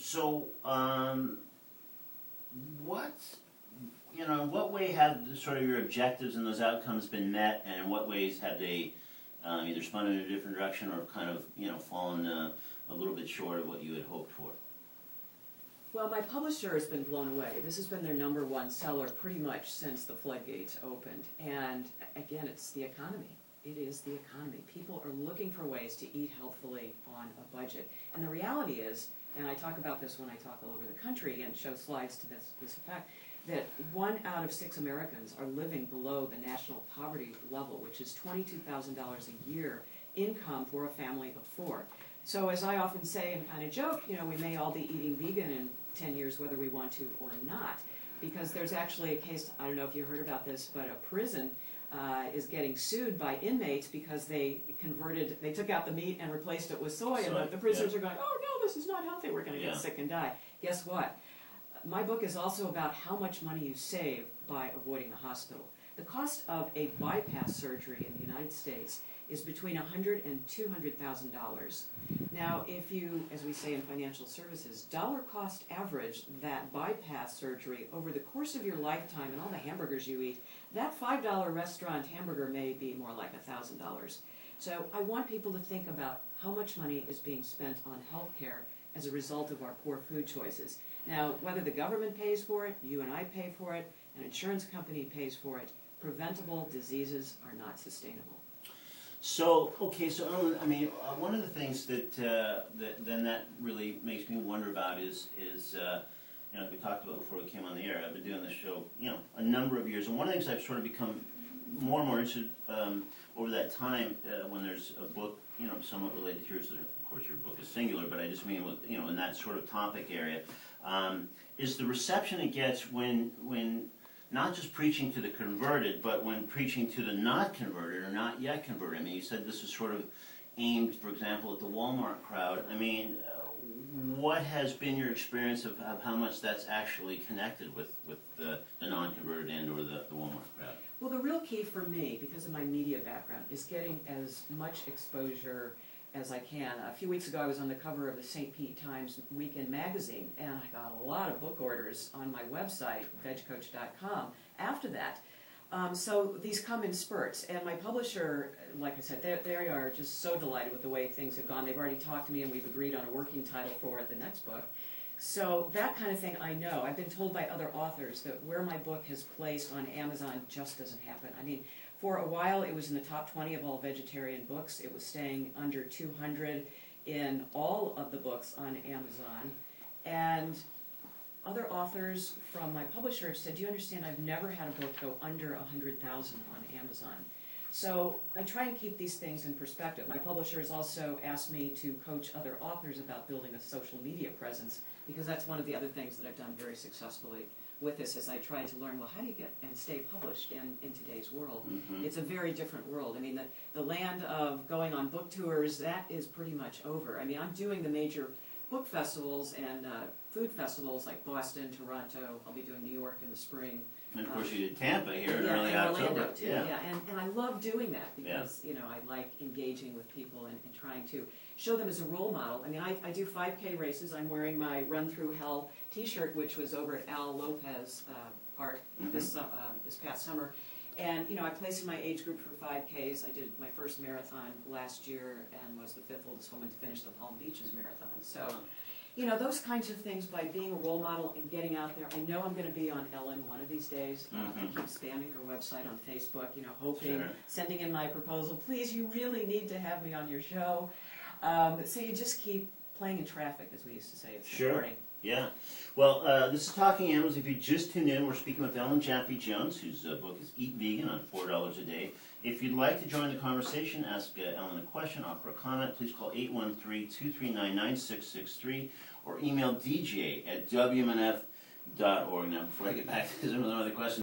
So, what, in what way have sort of your objectives and those outcomes been met, and in what ways have they either spun in a different direction or kind of, fallen a little bit short of what you had hoped for? Well, my publisher has been blown away. This has been their #1 seller pretty much since the floodgates opened. And again, it's the economy. It is the economy. People are looking for ways to eat healthfully on a budget. And the reality is, and I talk about this when I talk all over the country and show slides to this effect, that 1 out of 6 Americans are living below the national poverty level, which is $22,000 a year income for a family of 4. So as I often say and kind of joke, we may all be eating vegan in 10 years whether we want to or not, because there's actually a case, I don't know if you heard about this, but a prison is getting sued by inmates because they took out the meat and replaced it with soy, and the prisoners are going, oh no, this is not healthy, we're going to get sick and die. Guess what? My book is also about how much money you save by avoiding the hospital. The cost of a bypass surgery in the United States is between $100,000 and $200,000. Now, if you, as we say in financial services, dollar cost average that bypass surgery over the course of your lifetime and all the hamburgers you eat, that $5 restaurant hamburger may be more like $1,000. So I want people to think about how much money is being spent on health care as a result of our poor food choices. Now, whether the government pays for it, you and I pay for it, an insurance company pays for it, preventable diseases are not sustainable. So, okay, so Ellen, one of the things that really makes me wonder about is as we talked about before we came on the air, I've been doing this show, a number of years, and one of the things I've sort of become more and more interested over that time when there's a book, somewhat related to yours. Of course, your book is singular, but I just mean with, in that sort of topic area, is the reception it gets when not just preaching to the converted, but when preaching to the not converted or not yet converted. You said this is sort of aimed, for example, at the Walmart crowd. What has been your experience of how much that's actually connected with the non-converted and or the Walmart crowd? Well, the real key for me, because of my media background, is getting as much exposure as I can. A few weeks ago, I was on the cover of the St. Pete Times Weekend magazine, and I got a lot of book orders on my website, vegcoach.com, after that. So these come in spurts, and my publisher, like I said, they are just so delighted with the way things have gone. They've already talked to me, and we've agreed on a working title for the next book. So that kind of thing I know. I've been told by other authors that where my book has placed on Amazon just doesn't happen. For a while, it was in the top 20 of all vegetarian books. It was staying under 200 in all of the books on Amazon. And other authors from my publisher have said, do you understand, I've never had a book go under 100,000 on Amazon. So I try and keep these things in perspective. My publisher has also asked me to coach other authors about building a social media presence, because that's one of the other things that I've done very successfully with this, as I tried to learn, well, how do you get and stay published in today's world? Mm-hmm. It's a very different world. The land of going on book tours, that is pretty much over. I'm doing the major book festivals and food festivals like Boston, Toronto. I'll be doing New York in the spring. And of course you did Tampa here in early Orlando October. Too. Yeah. And I love doing that because I like engaging with people and trying to show them as a role model. I do 5K races. I'm wearing my Run Through Hell t-shirt, which was over at Al Lopez Park this past summer. And I placed in my age group for 5Ks. I did my first marathon last year and was the 5th oldest woman to finish the Palm Beaches Marathon. So, those kinds of things, by being a role model and getting out there. I know I'm going to be on Ellen one of these days. I keep spamming her website on Facebook, hoping, sending in my proposal. Please, you really need to have me on your show. So you just keep playing in traffic, as we used to say. It's rewarding. Yeah. Well, this is Talking Animals. If you just tuned in, we're speaking with Ellen Jaffe Jones, whose book is Eat Vegan on $4 a day. If you'd like to join the conversation, ask Ellen a question, offer a comment, please call 813-239-9663 or email dj@wmnf.org. Now, before I get back to some of the other questions,